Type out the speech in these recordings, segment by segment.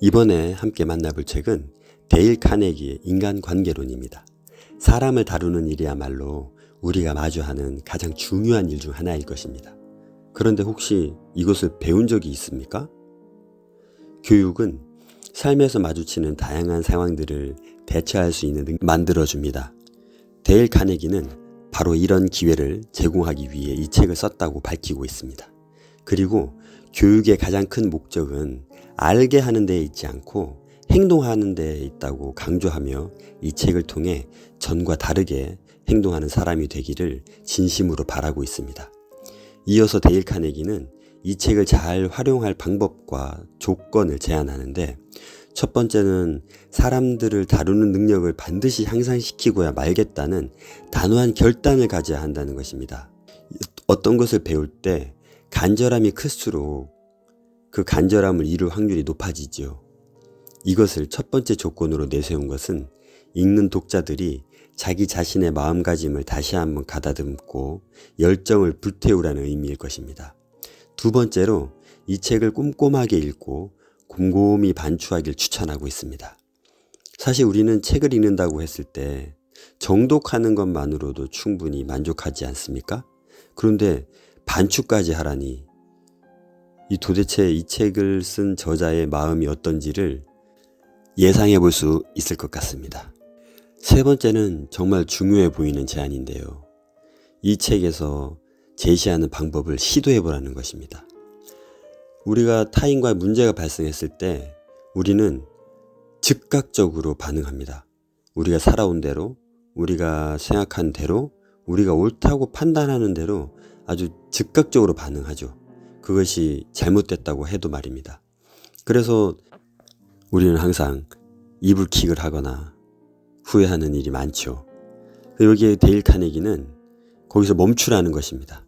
이번에 함께 만나볼 책은 데일 카네기의 인간관계론입니다. 사람을 다루는 일이야말로 우리가 마주하는 가장 중요한 일 중 하나일 것입니다. 그런데 혹시 이것을 배운 적이 있습니까? 교육은 삶에서 마주치는 다양한 상황들을 대처할 수 있는 능력을 만들어줍니다. 데일 카네기는 바로 이런 기회를 제공하기 위해 이 책을 썼다고 밝히고 있습니다. 그리고 교육의 가장 큰 목적은 알게 하는 데에 있지 않고 행동하는 데에 있다고 강조하며 이 책을 통해 전과 다르게 행동하는 사람이 되기를 진심으로 바라고 있습니다. 이어서 데일 카네기는 이 책을 잘 활용할 방법과 조건을 제안하는데, 첫 번째는 사람들을 다루는 능력을 반드시 향상시키고야 말겠다는 단호한 결단을 가져야 한다는 것입니다. 어떤 것을 배울 때 간절함이 클수록 그 간절함을 이룰 확률이 높아지죠. 이것을 첫 번째 조건으로 내세운 것은 읽는 독자들이 자기 자신의 마음가짐을 다시 한번 가다듬고 열정을 불태우라는 의미일 것입니다. 두 번째로 이 책을 꼼꼼하게 읽고 곰곰이 반추하길 추천하고 있습니다. 사실 우리는 책을 읽는다고 했을 때 정독하는 것만으로도 충분히 만족하지 않습니까? 그런데 반추까지 하라니, 도대체 이 책을 쓴 저자의 마음이 어떤지를 예상해 볼 수 있을 것 같습니다. 세 번째는 정말 중요해 보이는 제안인데요. 이 책에서 제시하는 방법을 시도해 보라는 것입니다. 우리가 타인과 문제가 발생했을 때 우리는 즉각적으로 반응합니다. 우리가 살아온 대로, 우리가 생각한 대로, 우리가 옳다고 판단하는 대로 아주 즉각적으로 반응하죠. 그것이 잘못됐다고 해도 말입니다. 그래서 우리는 항상 이불킥을 하거나 후회하는 일이 많죠. 여기에 데일 카네기는 거기서 멈추라는 것입니다.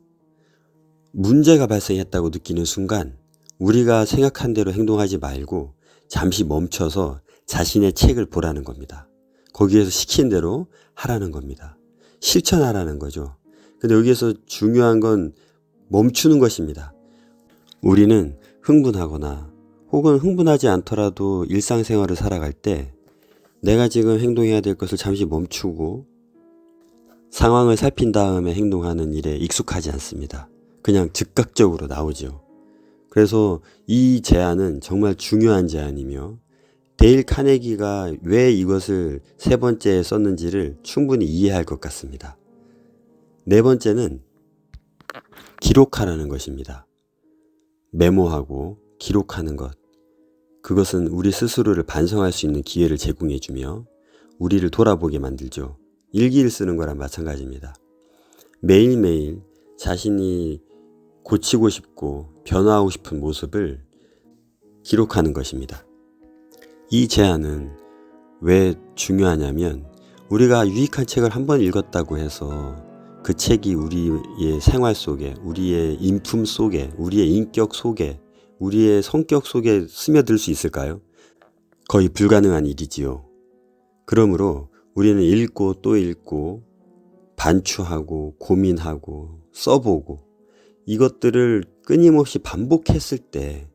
문제가 발생했다고 느끼는 순간 우리가 생각한 대로 행동하지 말고 잠시 멈춰서 자신의 책을 보라는 겁니다. 거기에서 시킨 대로 하라는 겁니다. 실천하라는 거죠. 근데 여기에서 중요한 건 멈추는 것입니다. 우리는 흥분하거나 혹은 흥분하지 않더라도 일상생활을 살아갈 때 내가 지금 행동해야 될 것을 잠시 멈추고 상황을 살핀 다음에 행동하는 일에 익숙하지 않습니다. 그냥 즉각적으로 나오죠. 그래서 이 제안은 정말 중요한 제안이며 데일 카네기가 왜 이것을 세 번째에 썼는지를 충분히 이해할 것 같습니다. 네 번째는 기록하라는 것입니다. 메모하고 기록하는 것. 그것은 우리 스스로를 반성할 수 있는 기회를 제공해주며 우리를 돌아보게 만들죠. 일기를 쓰는 거랑 마찬가지입니다. 매일매일 자신이 고치고 싶고 변화하고 싶은 모습을 기록하는 것입니다. 이 제안은 왜 중요하냐면 우리가 유익한 책을 한번 읽었다고 해서 그 책이 우리의 생활 속에, 우리의 인품 속에, 우리의 인격 속에, 우리의 성격 속에 스며들 수 있을까요? 거의 불가능한 일이지요. 그러므로 우리는 읽고 또 읽고 반추하고 고민하고 써보고 이것들을 끊임없이 반복했을 때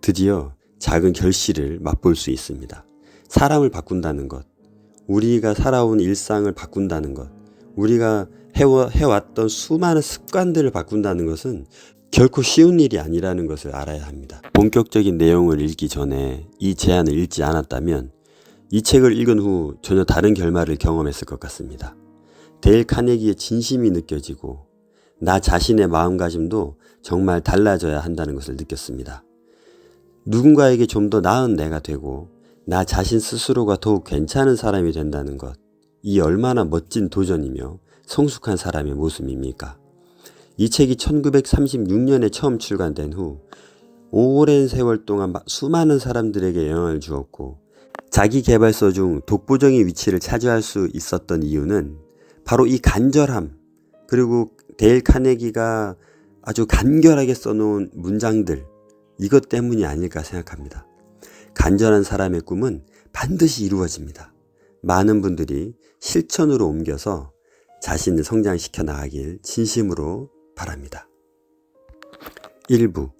드디어 작은 결실을 맛볼 수 있습니다. 사람을 바꾼다는 것, 우리가 살아온 일상을 바꾼다는 것, 우리가 해왔던 수많은 습관들을 바꾼다는 것은 결코 쉬운 일이 아니라는 것을 알아야 합니다. 본격적인 내용을 읽기 전에 이 제안을 읽지 않았다면 이 책을 읽은 후 전혀 다른 결말을 경험했을 것 같습니다. 데일 카네기의 진심이 느껴지고 나 자신의 마음가짐도 정말 달라져야 한다는 것을 느꼈습니다. 누군가에게 좀 더 나은 내가 되고 나 자신 스스로가 더욱 괜찮은 사람이 된다는 것, 이 얼마나 멋진 도전이며 성숙한 사람의 모습입니까? 이 책이 1936년에 처음 출간된 후 오랜 세월 동안 수많은 사람들에게 영향을 주었고 자기 개발서 중 독보적인 위치를 차지할 수 있었던 이유는 바로 이 간절함, 그리고 데일 카네기가 아주 간결하게 써놓은 문장들, 이것 때문이 아닐까 생각합니다. 간절한 사람의 꿈은 반드시 이루어집니다. 많은 분들이 실천으로 옮겨서 자신을 성장시켜 나가길 진심으로 바랍니다. 1부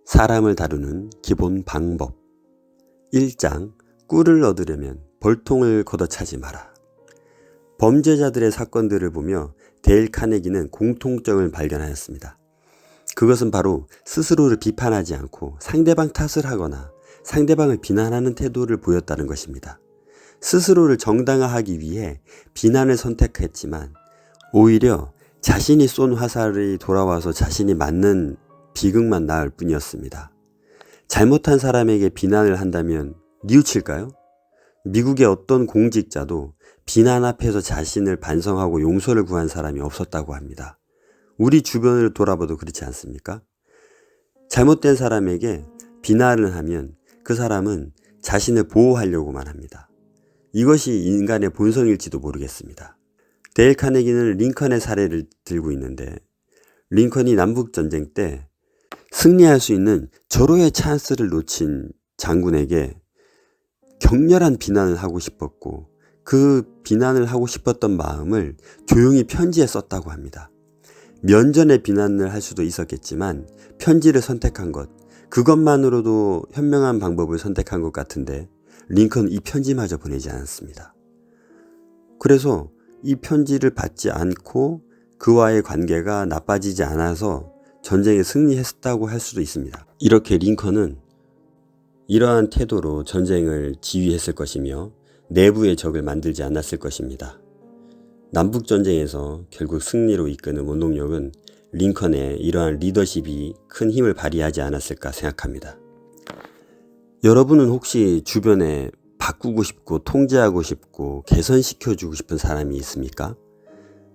사람을 다루는 기본 방법. 1장 꿀을 얻으려면 벌통을 걷어차지 마라. 범죄자들의 사건들을 보며 데일 카네기는 공통점을 발견하였습니다. 그것은 바로 스스로를 비판하지 않고 상대방 탓을 하거나 상대방을 비난하는 태도를 보였다는 것입니다. 스스로를 정당화하기 위해 비난을 선택했지만 오히려 자신이 쏜 화살이 돌아와서 자신이 맞는 비극만 낳을 뿐이었습니다. 잘못한 사람에게 비난을 한다면 뉘우칠까요? 미국의 어떤 공직자도 비난 앞에서 자신을 반성하고 용서를 구한 사람이 없었다고 합니다. 우리 주변을 돌아봐도 그렇지 않습니까? 잘못된 사람에게 비난을 하면 그 사람은 자신을 보호하려고만 합니다. 이것이 인간의 본성일지도 모르겠습니다. 데일 카네기는 링컨의 사례를 들고 있는데, 링컨이 남북전쟁 때 승리할 수 있는 절호의 찬스를 놓친 장군에게 격렬한 비난을 하고 싶었고, 그 비난을 하고 싶었던 마음을 조용히 편지에 썼다고 합니다. 면전에 비난을 할 수도 있었겠지만 편지를 선택한 것, 그것만으로도 현명한 방법을 선택한 것 같은데 링컨은 이 편지마저 보내지 않았습니다. 그래서 이 편지를 받지 않고 그와의 관계가 나빠지지 않아서 전쟁에 승리했다고 할 수도 있습니다. 이렇게 링컨은 이러한 태도로 전쟁을 지휘했을 것이며 내부의 적을 만들지 않았을 것입니다. 남북전쟁에서 결국 승리로 이끄는 원동력은 링컨의 이러한 리더십이 큰 힘을 발휘하지 않았을까 생각합니다. 여러분은 혹시 주변에 바꾸고 싶고 통제하고 싶고 개선시켜주고 싶은 사람이 있습니까?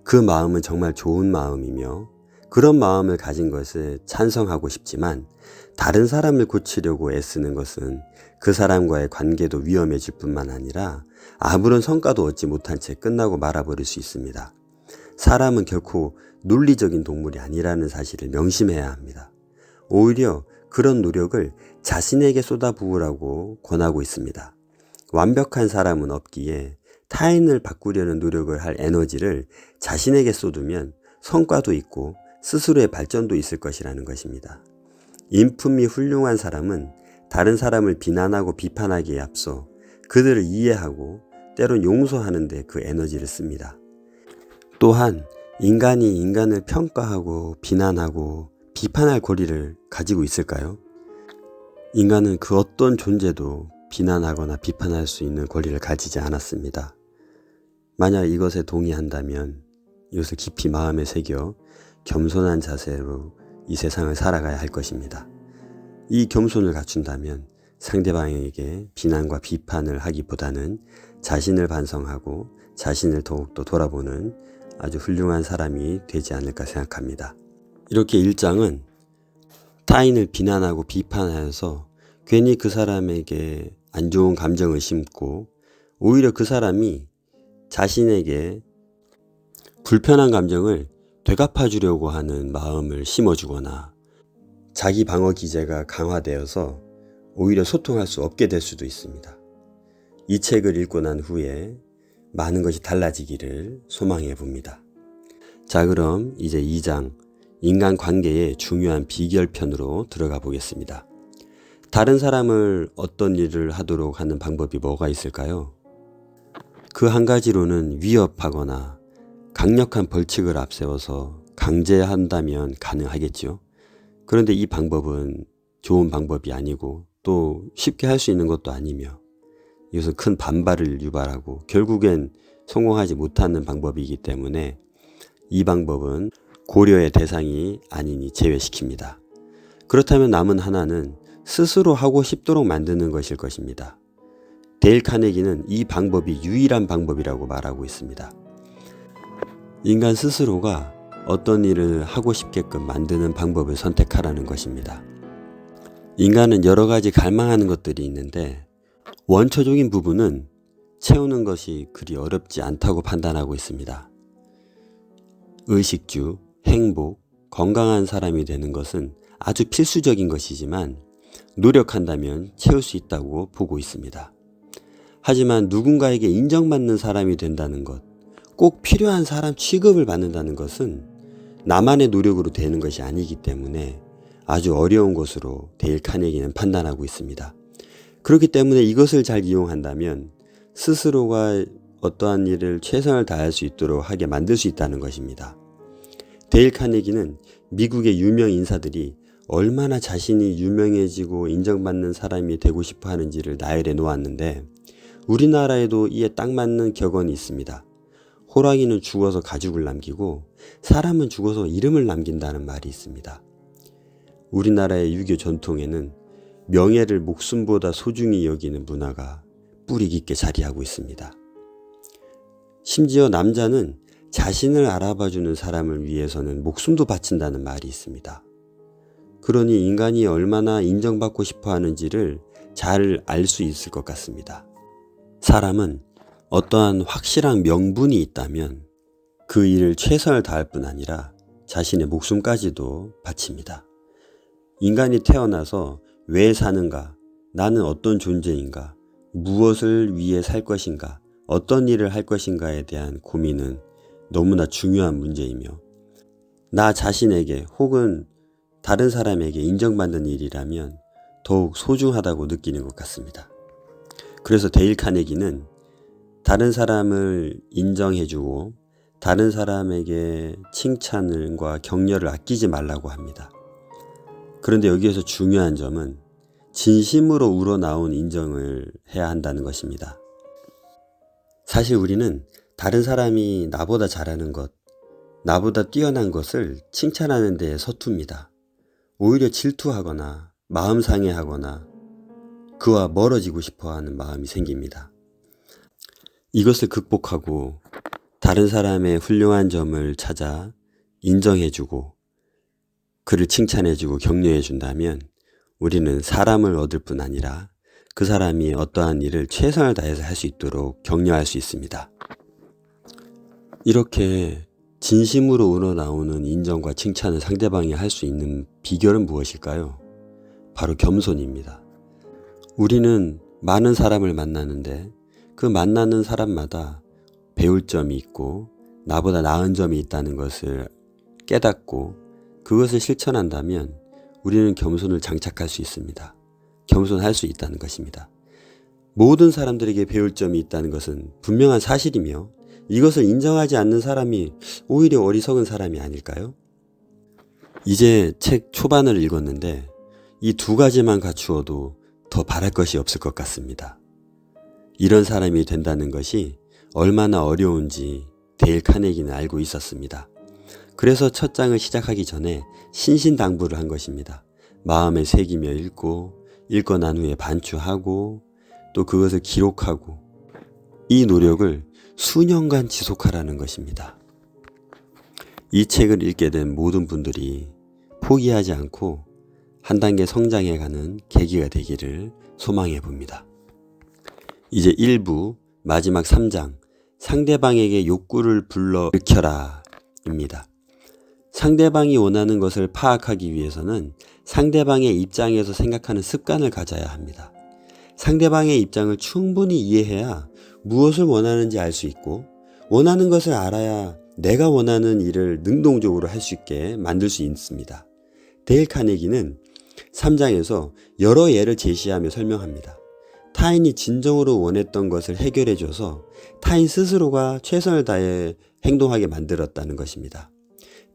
그 마음은 정말 좋은 마음이며 그런 마음을 가진 것을 찬성하고 싶지만 다른 사람을 고치려고 애쓰는 것은 그 사람과의 관계도 위험해질 뿐만 아니라 아무런 성과도 얻지 못한 채 끝나고 말아버릴 수 있습니다. 사람은 결코 논리적인 동물이 아니라는 사실을 명심해야 합니다. 오히려 그런 노력을 자신에게 쏟아부으라고 권하고 있습니다. 완벽한 사람은 없기에 타인을 바꾸려는 노력을 할 에너지를 자신에게 쏟으면 성과도 있고 스스로의 발전도 있을 것이라는 것입니다. 인품이 훌륭한 사람은 다른 사람을 비난하고 비판하기에 앞서 그들을 이해하고 때론 용서하는 데 그 에너지를 씁니다. 또한 인간이 인간을 평가하고 비난하고 비판할 권리를 가지고 있을까요? 인간은 그 어떤 존재도 비난하거나 비판할 수 있는 권리를 가지지 않았습니다. 만약 이것에 동의한다면 이것을 깊이 마음에 새겨 겸손한 자세로 이 세상을 살아가야 할 것입니다. 이 겸손을 갖춘다면 상대방에게 비난과 비판을 하기보다는 자신을 반성하고 자신을 더욱더 돌아보는 아주 훌륭한 사람이 되지 않을까 생각합니다. 이렇게 1장은 타인을 비난하고 비판하여서 괜히 그 사람에게 안 좋은 감정을 심고 오히려 그 사람이 자신에게 불편한 감정을 되갚아 주려고 하는 마음을 심어주거나 자기 방어 기제가 강화되어서 오히려 소통할 수 없게 될 수도 있습니다. 이 책을 읽고 난 후에 많은 것이 달라지기를 소망해 봅니다. 자, 그럼 이제 2장 인간관계의 중요한 비결편으로 들어가 보겠습니다. 다른 사람을 어떤 일을 하도록 하는 방법이 뭐가 있을까요? 그 한 가지로는 위협하거나 강력한 벌칙을 앞세워서 강제한다면 가능하겠죠. 그런데 이 방법은 좋은 방법이 아니고 또 쉽게 할 수 있는 것도 아니며 이것은 큰 반발을 유발하고 결국엔 성공하지 못하는 방법이기 때문에 이 방법은 고려의 대상이 아니니 제외시킵니다. 그렇다면 남은 하나는 스스로 하고 싶도록 만드는 것일 것입니다. 데일 카네기는 이 방법이 유일한 방법이라고 말하고 있습니다. 인간 스스로가 어떤 일을 하고 싶게끔 만드는 방법을 선택하라는 것입니다. 인간은 여러 가지 갈망하는 것들이 있는데 원초적인 부분은 채우는 것이 그리 어렵지 않다고 판단하고 있습니다. 의식주, 행복, 건강한 사람이 되는 것은 아주 필수적인 것이지만 노력한다면 채울 수 있다고 보고 있습니다. 하지만 누군가에게 인정받는 사람이 된다는 것, 꼭 필요한 사람 취급을 받는다는 것은 나만의 노력으로 되는 것이 아니기 때문에 아주 어려운 것으로 데일 카네기는 판단하고 있습니다. 그렇기 때문에 이것을 잘 이용한다면 스스로가 어떠한 일을 최선을 다할 수 있도록 하게 만들 수 있다는 것입니다. 데일 카네기는 미국의 유명 인사들이 얼마나 자신이 유명해지고 인정받는 사람이 되고 싶어 하는지를 나열해 놓았는데 우리나라에도 이에 딱 맞는 격언이 있습니다. 호랑이는 죽어서 가죽을 남기고 사람은 죽어서 이름을 남긴다는 말이 있습니다. 우리나라의 유교 전통에는 명예를 목숨보다 소중히 여기는 문화가 뿌리 깊게 자리하고 있습니다. 심지어 남자는 자신을 알아봐주는 사람을 위해서는 목숨도 바친다는 말이 있습니다. 그러니 인간이 얼마나 인정받고 싶어 하는지를 잘 알 수 있을 것 같습니다. 사람은 어떠한 확실한 명분이 있다면 그 일을 최선을 다할 뿐 아니라 자신의 목숨까지도 바칩니다. 인간이 태어나서 왜 사는가, 나는 어떤 존재인가, 무엇을 위해 살 것인가, 어떤 일을 할 것인가에 대한 고민은 너무나 중요한 문제이며 나 자신에게 혹은 다른 사람에게 인정받는 일이라면 더욱 소중하다고 느끼는 것 같습니다. 그래서 데일 카네기는 다른 사람을 인정해주고 다른 사람에게 칭찬과 격려를 아끼지 말라고 합니다. 그런데 여기에서 중요한 점은 진심으로 우러나온 인정을 해야 한다는 것입니다. 사실 우리는 다른 사람이 나보다 잘하는 것, 나보다 뛰어난 것을 칭찬하는 데에 서툽니다. 오히려 질투하거나 마음 상해하거나 그와 멀어지고 싶어하는 마음이 생깁니다. 이것을 극복하고 다른 사람의 훌륭한 점을 찾아 인정해주고 그를 칭찬해주고 격려해준다면 우리는 사람을 얻을 뿐 아니라 그 사람이 어떠한 일을 최선을 다해서 할 수 있도록 격려할 수 있습니다. 이렇게 진심으로 우러나오는 인정과 칭찬을 상대방이 할 수 있는 비결은 무엇일까요? 바로 겸손입니다. 우리는 많은 사람을 만나는데 그 만나는 사람마다 배울 점이 있고 나보다 나은 점이 있다는 것을 깨닫고 그것을 실천한다면 우리는 겸손을 장착할 수 있습니다. 겸손할 수 있다는 것입니다. 모든 사람들에게 배울 점이 있다는 것은 분명한 사실이며 이것을 인정하지 않는 사람이 오히려 어리석은 사람이 아닐까요? 이제 책 초반을 읽었는데 이 두 가지만 갖추어도 더 바랄 것이 없을 것 같습니다. 이런 사람이 된다는 것이 얼마나 어려운지 데일 카네기는 알고 있었습니다. 그래서 첫 장을 시작하기 전에 신신당부를 한 것입니다. 마음에 새기며 읽고 난 후에 반추하고 또 그것을 기록하고 이 노력을 수년간 지속하라는 것입니다. 이 책을 읽게 된 모든 분들이 포기하지 않고 한 단계 성장해가는 계기가 되기를 소망해 봅니다. 이제 1부 마지막 3장 상대방에게 욕구를 불러일으켜라 입니다. 상대방이 원하는 것을 파악하기 위해서는 상대방의 입장에서 생각하는 습관을 가져야 합니다. 상대방의 입장을 충분히 이해해야 무엇을 원하는지 알 수 있고 원하는 것을 알아야 내가 원하는 일을 능동적으로 할 수 있게 만들 수 있습니다. 데일 카네기는 3장에서 여러 예를 제시하며 설명합니다. 타인이 진정으로 원했던 것을 해결해줘서 타인 스스로가 최선을 다해 행동하게 만들었다는 것입니다.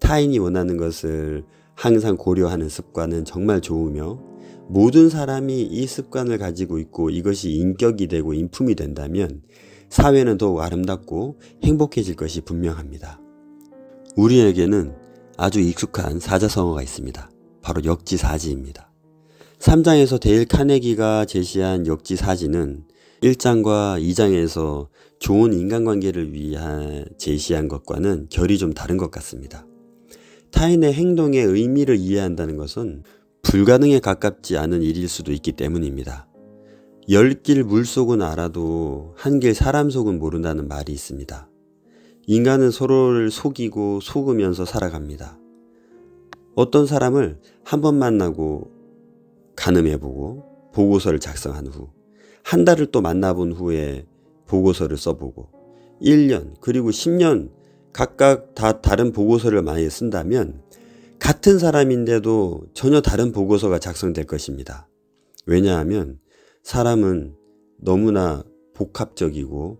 타인이 원하는 것을 항상 고려하는 습관은 정말 좋으며 모든 사람이 이 습관을 가지고 있고 이것이 인격이 되고 인품이 된다면 사회는 더욱 아름답고 행복해질 것이 분명합니다. 우리에게는 아주 익숙한 사자성어가 있습니다. 바로 역지사지입니다. 3장에서 데일 카네기가 제시한 역지사지는 1장과 2장에서 좋은 인간관계를 위해 제시한 것과는 결이 좀 다른 것 같습니다. 타인의 행동의 의미를 이해한다는 것은 불가능에 가깝지 않은 일일 수도 있기 때문입니다. 10길 물속은 알아도 한 길 사람 속은 모른다는 말이 있습니다. 인간은 서로를 속이고 속으면서 살아갑니다. 어떤 사람을 한 번 만나고 가늠해보고 보고서를 작성한 후 한 달을 또 만나본 후에 보고서를 써보고 1년 그리고 10년 각각 다 다른 보고서를 많이 쓴다면 같은 사람인데도 전혀 다른 보고서가 작성될 것입니다. 왜냐하면 사람은 너무나 복합적이고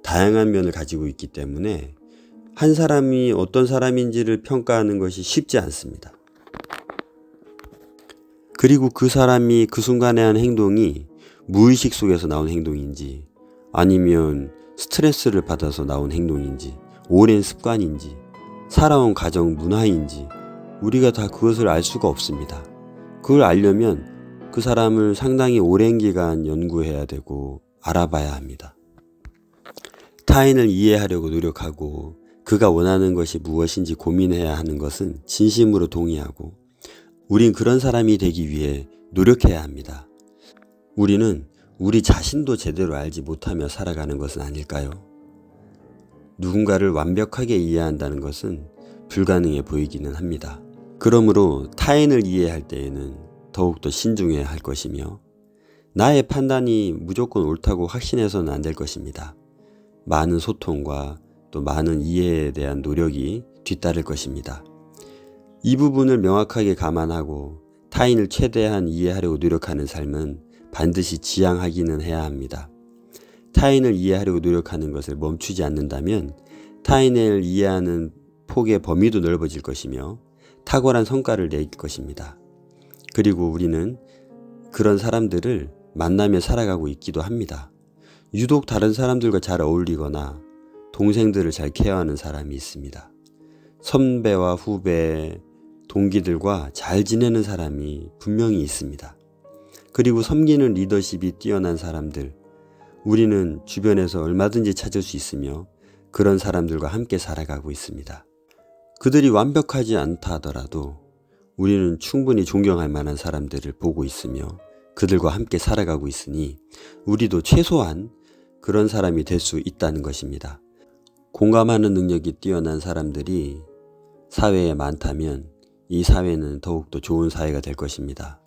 다양한 면을 가지고 있기 때문에 한 사람이 어떤 사람인지를 평가하는 것이 쉽지 않습니다. 그리고 그 사람이 그 순간에 한 행동이 무의식 속에서 나온 행동인지 아니면 스트레스를 받아서 나온 행동인지 오랜 습관인지 살아온 가정 문화인지 우리가 다 그것을 알 수가 없습니다. 그걸 알려면 그 사람을 상당히 오랜 기간 연구해야 되고 알아봐야 합니다. 타인을 이해하려고 노력하고 그가 원하는 것이 무엇인지 고민해야 하는 것은 진심으로 동의하고 우린 그런 사람이 되기 위해 노력해야 합니다. 우리는 우리 자신도 제대로 알지 못하며 살아가는 것은 아닐까요? 누군가를 완벽하게 이해한다는 것은 불가능해 보이기는 합니다. 그러므로 타인을 이해할 때에는 더욱더 신중해야 할 것이며 나의 판단이 무조건 옳다고 확신해서는 안 될 것입니다. 많은 소통과 또 많은 이해에 대한 노력이 뒤따를 것입니다. 이 부분을 명확하게 감안하고 타인을 최대한 이해하려고 노력하는 삶은 반드시 지향하기는 해야 합니다. 타인을 이해하려고 노력하는 것을 멈추지 않는다면 타인을 이해하는 폭의 범위도 넓어질 것이며 탁월한 성과를 낼 것입니다. 그리고 우리는 그런 사람들을 만나며 살아가고 있기도 합니다. 유독 다른 사람들과 잘 어울리거나 동생들을 잘 케어하는 사람이 있습니다. 선배와 후배, 동기들과 잘 지내는 사람이 분명히 있습니다. 그리고 섬기는 리더십이 뛰어난 사람들, 우리는 주변에서 얼마든지 찾을 수 있으며 그런 사람들과 함께 살아가고 있습니다. 그들이 완벽하지 않다 하더라도 우리는 충분히 존경할 만한 사람들을 보고 있으며 그들과 함께 살아가고 있으니 우리도 최소한 그런 사람이 될 수 있다는 것입니다. 공감하는 능력이 뛰어난 사람들이 사회에 많다면 이 사회는 더욱더 좋은 사회가 될 것입니다.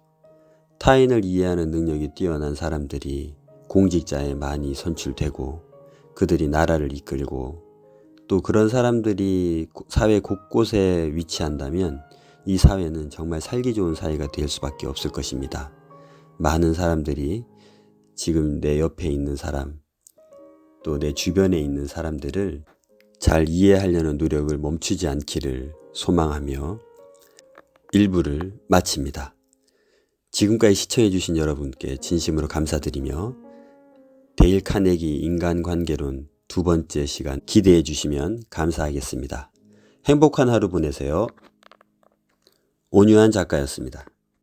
타인을 이해하는 능력이 뛰어난 사람들이 공직자에 많이 선출되고 그들이 나라를 이끌고 또 그런 사람들이 사회 곳곳에 위치한다면 이 사회는 정말 살기 좋은 사회가 될 수밖에 없을 것입니다. 많은 사람들이 지금 내 옆에 있는 사람 또 내 주변에 있는 사람들을 잘 이해하려는 노력을 멈추지 않기를 소망하며 1부를 마칩니다. 지금까지 시청해주신 여러분께 진심으로 감사드리며 데일 카네기 인간관계론 2번째 시간 기대해 주시면 감사하겠습니다. 행복한 하루 보내세요. 온유한 작가였습니다.